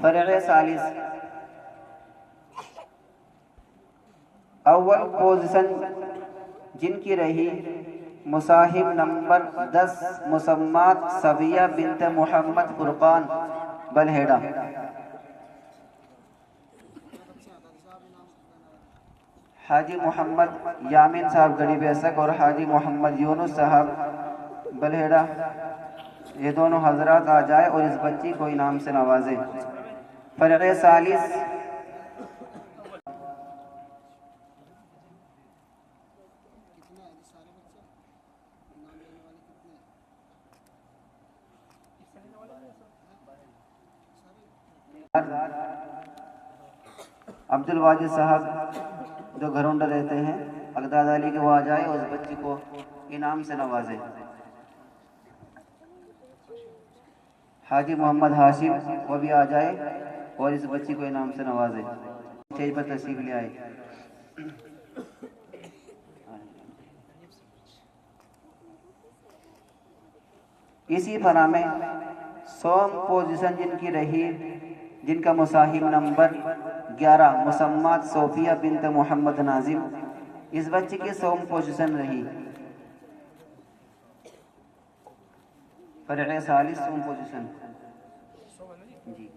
فرع ثالث اول پوزیشن جن کی رہی مصاحب نمبر 10 مسمات صبیہ بنت محمد فرقان بلہیڑا۔ حاجی محمد یامین صاحب گڑھی بیسک اور حاجی محمد یونس صاحب بلہیڑا، یہ دونوں حضرات آ جائے اور اس بچی کو انعام سے نوازے۔ فرع ثالث عبد الواجد صاحب جو گھرونڈا رہتے ہیں اقداد علی کے، وہ آ جائے اور اس بچی کو انعام سے نوازے۔ حاجی محمد ہاشم وہ بھی آ جائے اور اس بچی کو انعام سے نوازے، اسٹیج پر تشریف لے آئے۔ اسی طرح میں سوم پوزیشن جن کی رہی، جن کا مصاحب نمبر 11 مسمات صوفیہ بنت محمد ناظم، اس بچی کی سوم پوزیشن رہی۔ فرع ثالث سوم پوزیشن جی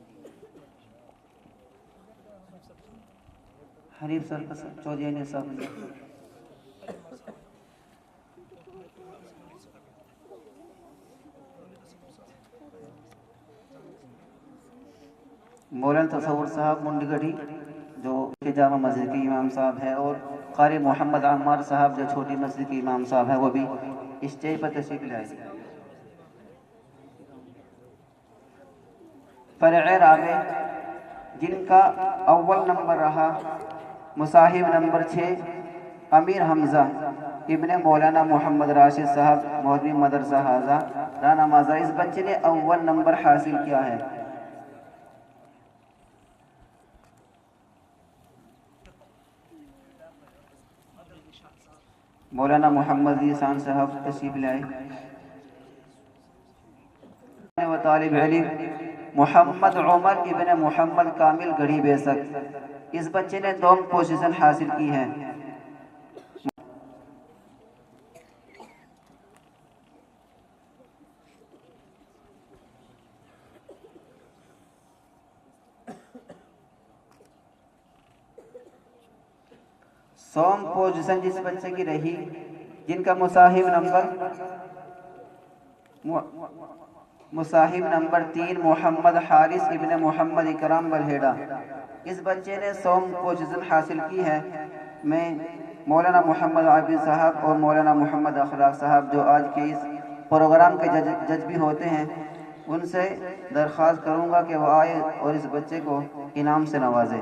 حریف سر چودھری صاحب۔ مولانا تصور صاحب منڈی گڑھی جو جامع مسجد کے امام صاحب ہے، اور قاری محمد عمار صاحب جو چھوٹی مسجد کے امام صاحب ہے، وہ بھی اسٹیج پر تشریف لائے۔ فرع رابع جن کا اول نمبر رہا مصاحب نمبر 6 امیر حمزہ ابن مولانا محمد راشد صاحب مولوی مدرسہ حاضہ رانا مازہ، اس بچے نے اول نمبر حاصل کیا ہے۔ مولانا محمد ذیشان صاحب تشریف لائے۔ و طالب علم محمد عمر ابن محمد کامل گڑھی بیسک، اس بچے نے دوم پوزیشن حاصل کی ہے۔ سوم پوزیشن جس بچے کی رہی، جن کا مصاحب نمبر 3 محمد حارث ابن محمد اکرام بلہیڑا، اس بچے نے سوم پوزیشن حاصل کی ہے۔ میں مولانا محمد عابد صاحب اور مولانا محمد اخلاق صاحب جو آج کے اس پروگرام کے جج بھی ہوتے ہیں، ان سے درخواست کروں گا کہ وہ آئے اور اس بچے کو انعام سے نوازے۔